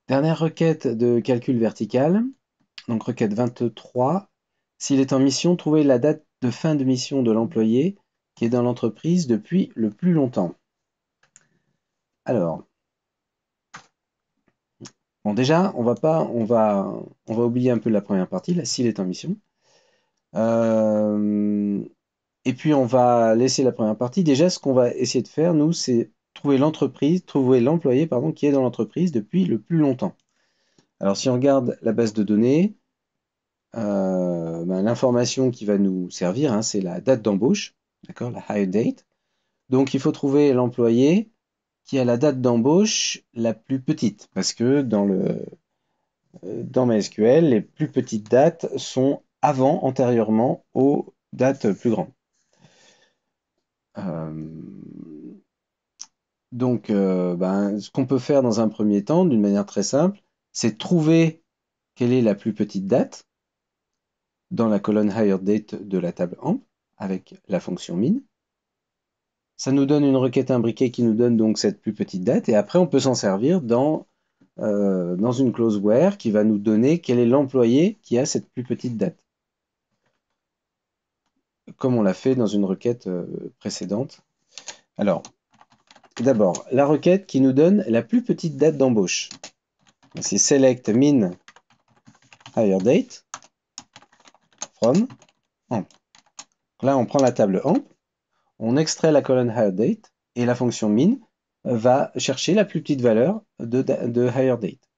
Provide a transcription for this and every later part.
Dernière requête de calcul vertical, donc requête 23. S'il est en mission, trouvez la date de fin de mission de l'employé qui est dans l'entreprise depuis le plus longtemps. Alors, bon déjà, on va oublier un peu la première partie, là, s'il est en mission. Et puis on va laisser la première partie. Déjà, ce qu'on va essayer de faire, nous, c'est trouver l'employé, pardon, qui est dans l'entreprise depuis le plus longtemps. Alors, si on regarde la base de données, l'information qui va nous servir, hein, c'est la date d'embauche, d'accord, la hire date. Donc, il faut trouver l'employé qui a la date d'embauche la plus petite, parce que dans MySQL, les plus petites dates sont antérieurement aux dates plus grandes. Euh, ce qu'on peut faire dans un premier temps, d'une manière très simple, c'est trouver quelle est la plus petite date dans la colonne hire date de la table AMP avec la fonction min. Ça nous donne une requête imbriquée qui nous donne donc cette plus petite date et après on peut s'en servir dans une clause where qui va nous donner quel est l'employé qui a cette plus petite date, comme on l'a fait dans une requête précédente. Alors, d'abord, la requête qui nous donne la plus petite date d'embauche. C'est select min hire date from AMP. Là, on prend la table AMP, on extrait la colonne hire date et la fonction min va chercher la plus petite valeur de hire date.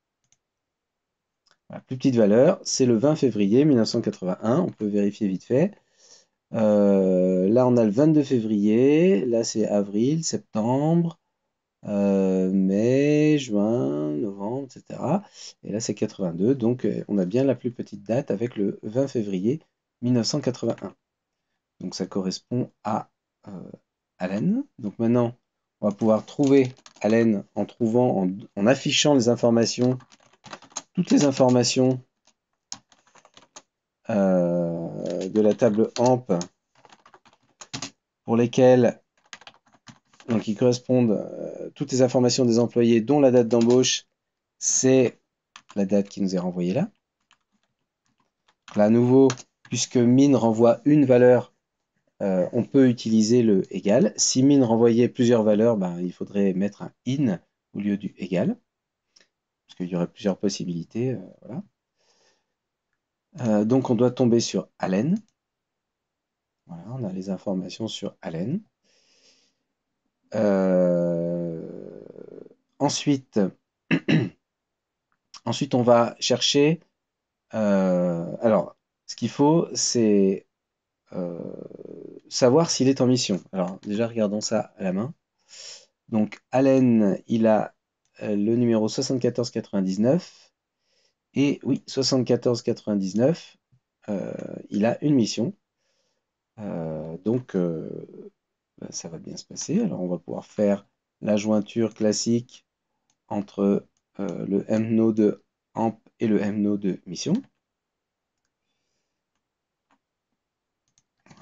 La plus petite valeur, c'est le 20 février 1981. On peut vérifier vite fait. Là, on a le 22 février. Là, c'est avril, septembre, mai, juin, novembre, etc. Et là, c'est 82. Donc, on a bien la plus petite date avec le 20 février 1981. Donc, ça correspond à Allen. Donc, maintenant, on va pouvoir trouver Allen en affichant les informations, toutes les informations de la table AMP pour lesquelles donc qui correspondent toutes les informations des employés dont la date d'embauche, c'est la date qui nous est renvoyée là. Là, à nouveau, puisque min renvoie une valeur, on peut utiliser le égal. Si min renvoyait plusieurs valeurs, il faudrait mettre un in au lieu du égal, parce qu'il y aurait plusieurs possibilités. Voilà. Donc on doit tomber sur Allen. Voilà, on a les informations sur Allen. Euh, ensuite, ensuite, on va chercher. Alors, ce qu'il faut, c'est savoir s'il est en mission. Alors, déjà, regardons ça à la main. Donc, Allen, il a le numéro 7499. Et oui, 7499, il a une mission. Ça va bien se passer. Alors, on va pouvoir faire la jointure classique entre le mnode amp et le mnode mission.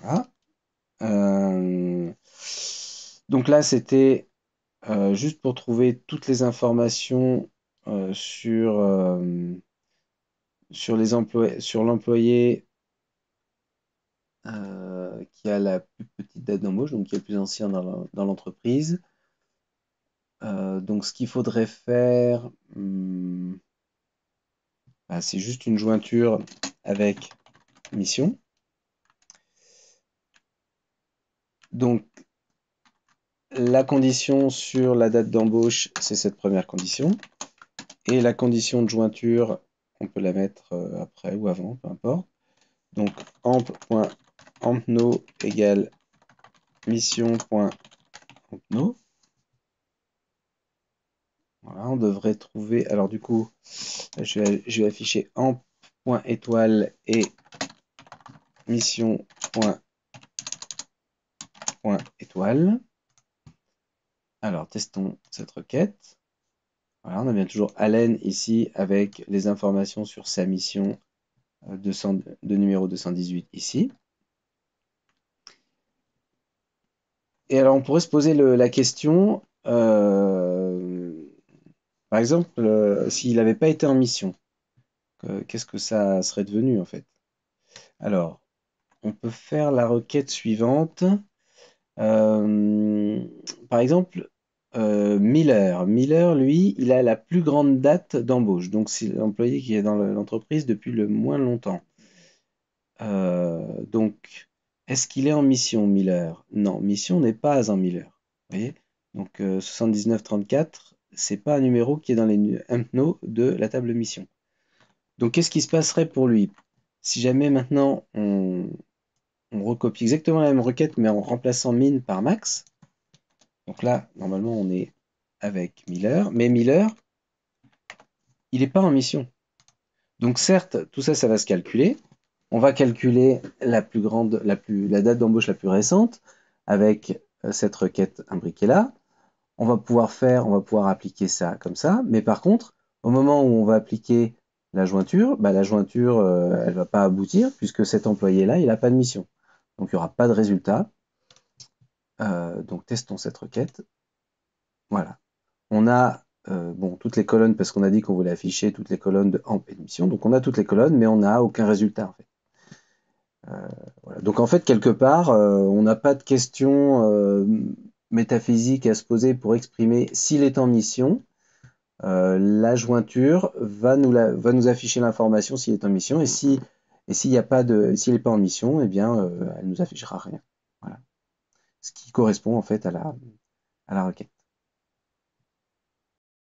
Voilà. Donc là, c'était juste pour trouver toutes les informations sur sur l'employé qui a la plus petite date d'embauche, donc qui est le plus ancien dans l'entreprise. Donc ce qu'il faudrait faire, c'est juste une jointure avec mission. Donc la condition sur la date d'embauche, c'est cette première condition. Et la condition de jointure, on peut la mettre après ou avant, peu importe. Donc amp.ampno égale mission.ampno. Voilà, on devrait trouver. Alors du coup, je vais afficher amp.étoile et mission.étoile. Alors testons cette requête. Voilà, on a bien toujours Allen ici avec les informations sur sa mission de numéro 218 ici. Et alors on pourrait se poser la question, Par exemple, s'il n'avait pas été en mission, qu'est-ce que ça serait devenu en fait? Alors, on peut faire la requête suivante. Euh, Par exemple, Miller. Miller, lui, il a la plus grande date d'embauche. Donc, c'est l'employé qui est dans l'entreprise depuis le moins longtemps. Donc, est-ce qu'il est en mission, Miller? Non, mission n'est pas un Miller. Vous voyez? Donc, 7934, c'est pas un numéro qui est dans les UMPNO de la table mission. Donc, qu'est-ce qui se passerait pour lui? Si jamais maintenant on recopie exactement la même requête, mais en remplaçant min par max. Donc là, normalement, on est avec Miller. Mais Miller, il n'est pas en mission. Donc certes, tout ça, ça va se calculer. On va calculer la plus grande, la date d'embauche la plus récente avec cette requête imbriquée là. On va pouvoir appliquer ça comme ça. Mais par contre, au moment où on va appliquer la jointure, elle va pas aboutir puisque cet employé-là, il n'a pas de mission. Donc il n'y aura pas de résultat. Donc testons cette requête. Voilà. On a bon, toutes les colonnes parce qu'on a dit qu'on voulait afficher toutes les colonnes de AMP et de mission. Donc on a toutes les colonnes, mais on n'a aucun résultat en fait. Voilà. Donc en fait, quelque part, on n'a pas de question métaphysique à se poser pour exprimer s'il est en mission. La jointure va nous afficher l'information s'il est en mission et s'il n'est pas en mission, eh bien, elle nous affichera rien. Voilà. Ce qui correspond en fait à la requête.